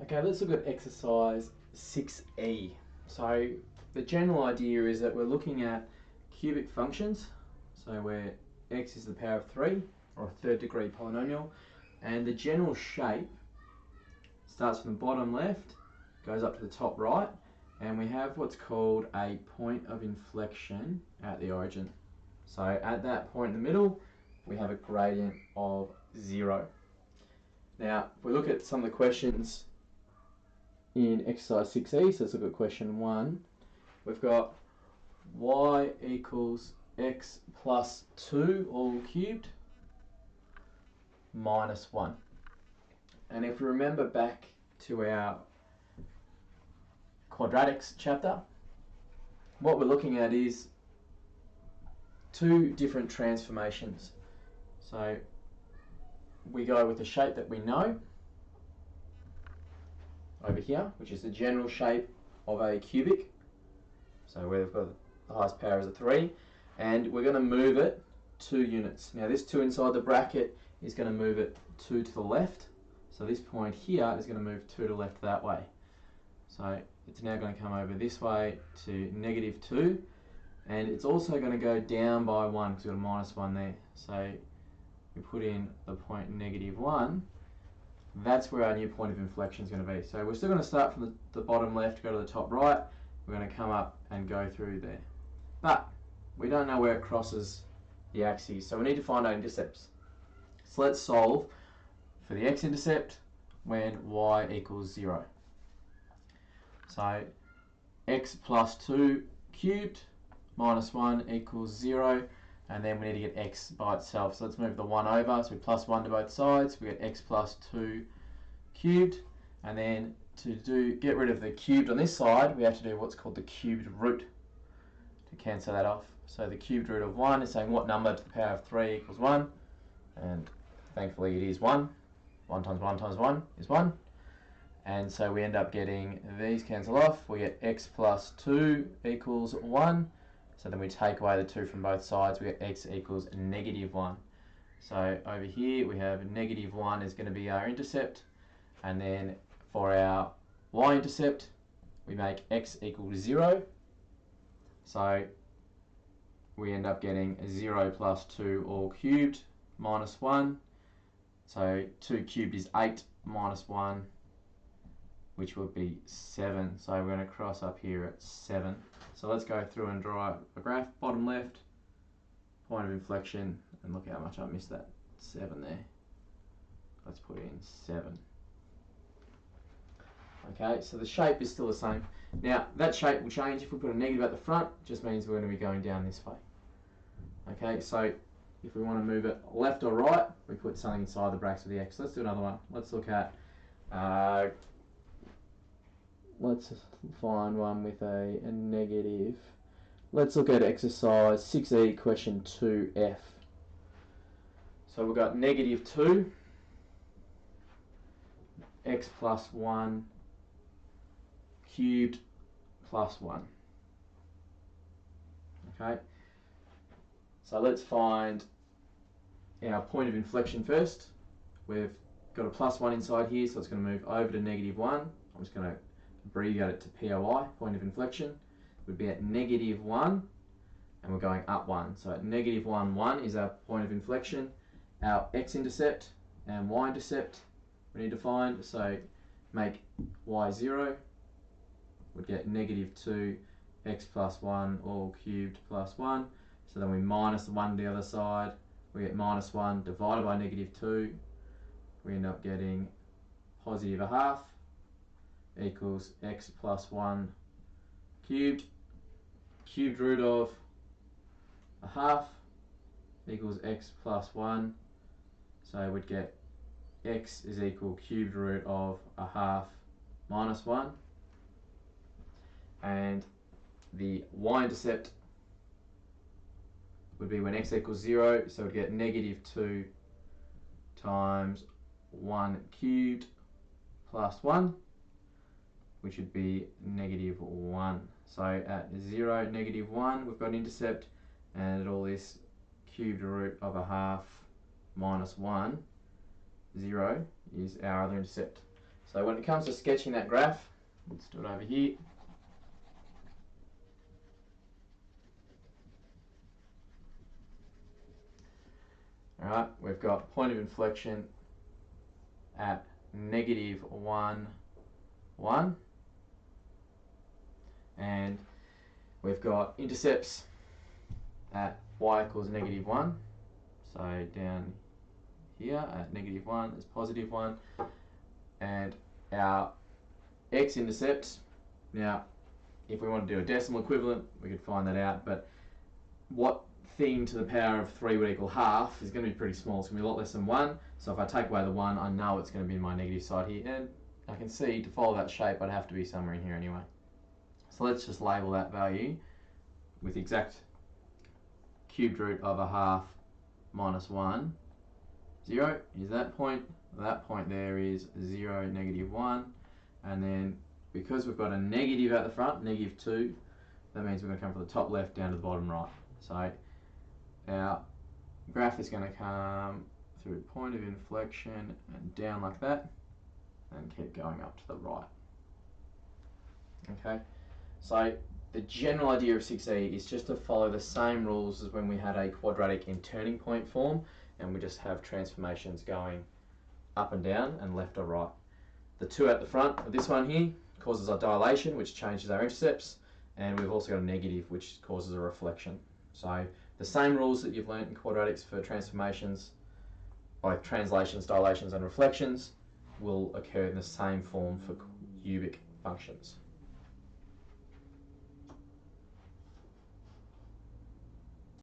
Okay, let's look at exercise 6e. So the general idea is that we're looking at cubic functions, so where x is the power of 3, or a third degree polynomial, and the general shape starts from the bottom left, goes up to the top right, and we have what's called a point of inflection at the origin. So at that point in the middle, we have a gradient of 0. Now, if we look at some of the questions in exercise 6e, so let's look at question 1. We've got y equals x plus 2 all cubed minus 1. And if we remember back to our quadratics chapter, what we're looking at is two different transformations. So we go with the shape that we know over here, which is the general shape of a cubic. So where we've got the highest power is a 3, and we're going to move it 2 units. Now this 2 inside the bracket is going to move it 2 to the left. So this point here is going to move 2 to the left that way. So it's now going to come over this way to negative 2, and it's also going to go down by 1 because we've got a minus 1 there. So we put in the point negative 1. That's where our new point of inflection is going to be. So we're still going to start from the bottom left, go to the top right. We're going to come up and go through there. But we don't know where it crosses the axes, so we need to find our intercepts. So let's solve for the x-intercept when y equals 0. So x plus 2 cubed minus 1 equals 0, and then we need to get x by itself. So let's move the 1 over, so we plus 1 to both sides. We get x plus 2 cubed, and then to get rid of the cubed on this side, we have to do what's called the cubed root to cancel that off. So the cubed root of 1 is saying what number to the power of 3 equals 1, and thankfully it is 1. 1 times 1 times 1 is 1. And so we end up getting these cancel off. We get x plus 2 equals 1. So then we take away the 2 from both sides. We get x equals negative 1. So over here we have negative 1 is going to be our intercept. And then for our y-intercept, we make x equals 0. So we end up getting 0 plus 2 all cubed minus 1. So 2 cubed is 8 minus 1, which would be 7. So we're going to cross up here at 7. So let's go through and draw a graph. Bottom left, point of inflection, and look how much I missed that 7 there. Let's put in 7. Okay, so the shape is still the same. Now that shape will change if we put a negative at the front. It just means we're going to be going down this way. Okay, so if we want to move it left or right, we put something inside the brackets of the x. Let's do another one. Let's look at let's find one with a negative. Let's look at exercise 6e, question 2f. So we've got negative 2, x plus 1 cubed plus 1. Okay, so let's find our point of inflection first. We've got a plus 1 inside here, so it's going to move over to negative 1. I'm just going to abbreviate it to POI, point of inflection. Would be at negative 1, and we're going up 1. So at negative 1, 1 is our point of inflection. Our x-intercept and y-intercept we need to find, so make y 0, would get negative 2 x plus 1 all cubed plus 1. So then we minus the 1 to the other side. We get minus 1 divided by negative 2. We end up getting positive 1/2 equals x plus 1 cubed. Cubed root of 1/2 equals x plus 1. So we'd get x is equal cubed root of 1/2 minus 1. And the y-intercept would be when x equals 0, so we'd get negative 2 times 1 cubed plus 1, which would be negative 1. So at 0, negative 1, we've got an intercept, and at all this cubed root of 1/2 minus 1, 0 is our other intercept. So when it comes to sketching that graph, let's do it over here. Alright, we've got point of inflection at -1, 1. And we've got intercepts at y equals -1. So down here at -1 is +1. And our x-intercept, now if we want to do a decimal equivalent, we could find that out, but what thing to the power of 3 would equal half is going to be pretty small. It's going to be a lot less than 1. So if I take away the 1, I know it's going to be in my negative side here. And I can see to follow that shape, I'd have to be somewhere in here anyway. So let's just label that value with the exact cubed root of a half minus 1. 0 is that point. That point there is 0, -1. And then because we've got a negative at the front, -2, that means we're going to come from the top left down to the bottom right. So our graph is going to come through point of inflection and down like that and keep going up to the right. Okay, so the general idea of 6e is just to follow the same rules as when we had a quadratic in turning point form, and we just have transformations going up and down and left or right. The 2 at the front of this one here causes a dilation, which changes our intercepts, and we've also got a negative, which causes a reflection. So the same rules that you've learnt in quadratics for transformations, like translations, dilations and reflections, will occur in the same form for cubic functions.